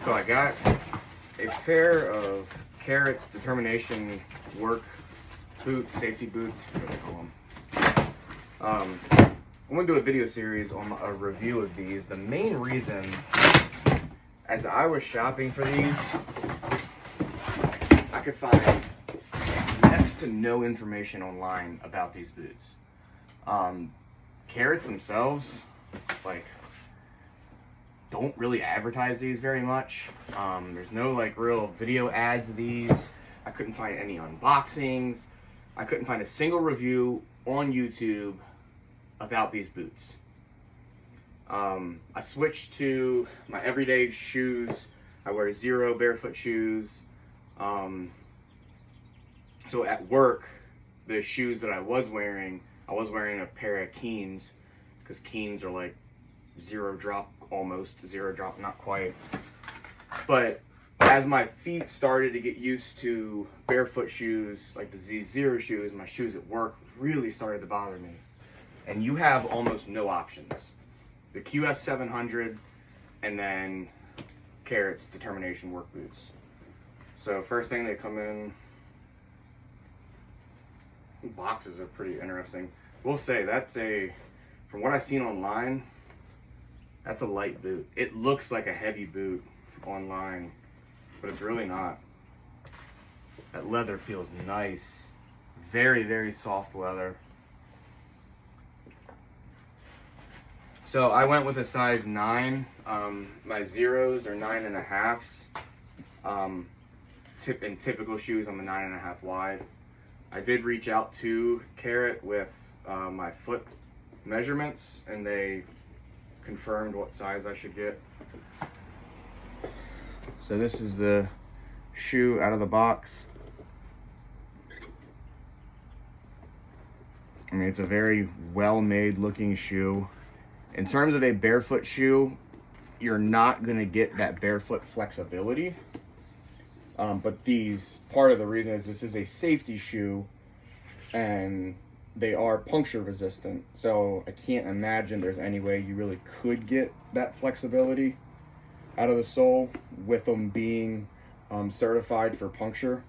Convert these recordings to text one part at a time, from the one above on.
So I got a pair of Carets Determination safety boots, whatever they call them. I'm going to do a video series on a review of these. The main reason, as I was shopping for these, I could find next to no information online about these boots. Carets themselves, like, don't really advertise these very much. There's no like real video ads of these. I couldn't find any unboxings. I couldn't find a single review on YouTube about these boots. I switched to my everyday shoes. I wear zero barefoot shoes. So at work, the shoes that I was wearing a pair of Keens, because Keens are like zero drop, almost zero drop, not quite. But as my feet started to get used to barefoot shoes, like the Z0 shoes, my shoes at work really started to bother me. And you have almost no options. The QS 700 and then Carets Determination work boots. So first thing, they come in, boxes are pretty interesting. We'll say from what I've seen online, that's a light boot. It looks like a heavy boot online, but it's really not. That leather feels nice. Very, very soft leather. So I went with a size 9. My zeros are 9.5s. In typical shoes, I'm a 9.5 wide. I did reach out to Caret with my foot measurements, and they confirmed what size I should get. So this is the shoe out of the box. I mean, it's a very well-made looking shoe. In terms of a barefoot shoe, you're not going to get that barefoot flexibility. But part of the reason is this is a safety shoe, and they are puncture resistant. So I can't imagine there's any way you really could get that flexibility out of the sole with them being certified for puncture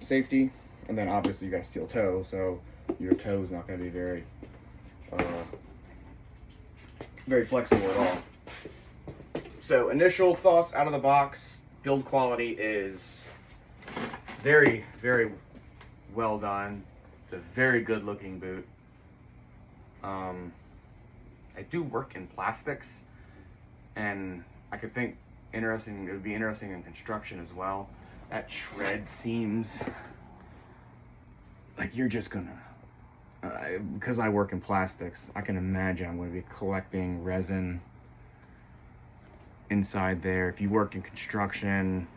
safety. And then obviously you got steel toe, so your toe is not going to be very flexible at all. So initial thoughts out of the box, build quality is very, very well done. It's a very good looking boot. I do work in plastics, and I could think it would be interesting in construction as well. That tread seems like you're just gonna, because I work in plastics, I can imagine I'm going to be collecting resin inside there. If you work in construction,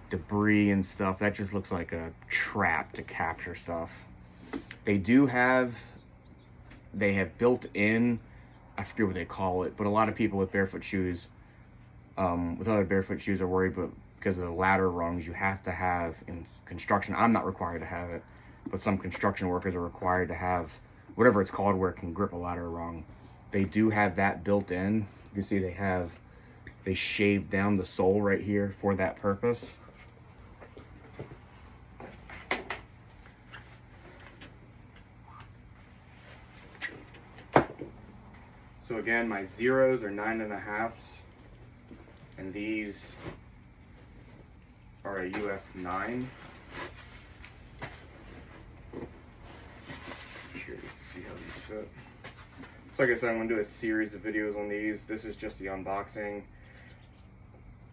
debris and stuff, that just looks like a trap to capture stuff. They have built in, I forget what they call it, but a lot of people with barefoot shoes, with other barefoot shoes, are worried, but because of the ladder rungs you have to have in construction. I'm not required to have it, but some construction workers are required to have whatever it's called where it can grip a ladder rung. They do have that built in. You can see they shaved down the sole right here for that purpose. So again, my zeros are 9.5s, and these are a US 9. Curious to see how these fit. So like I said, I'm going to do a series of videos on these. This is just the unboxing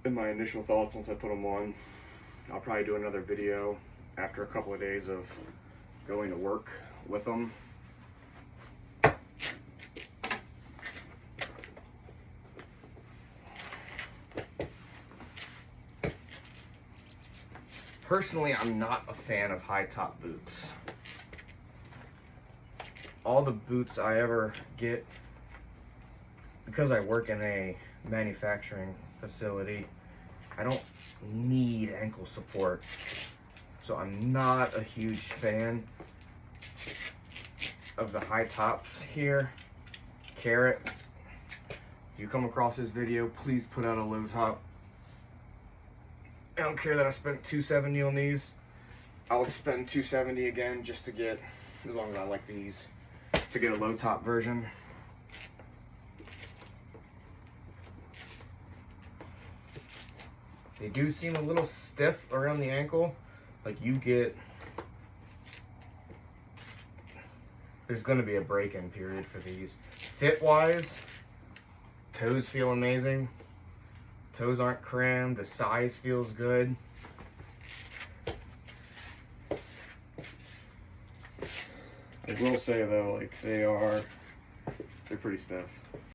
and my initial thoughts once I put them on. I'll probably do another video after a couple of days of going to work with them. Personally, I'm not a fan of high top boots. All the boots I ever get, because I work in a manufacturing facility, I don't need ankle support. So I'm not a huge fan of the high tops here. Caret, if you come across this video, please put out a low top I don't care that I spent $270 on these. I'll spend $270 again just to get, as long as I like these, to get a low top version. They do seem a little stiff around the ankle. Like there's going to be a break-in period for these. Fit-wise, toes feel amazing. Toes aren't crammed. The size feels good. I will say though, like they're pretty stiff.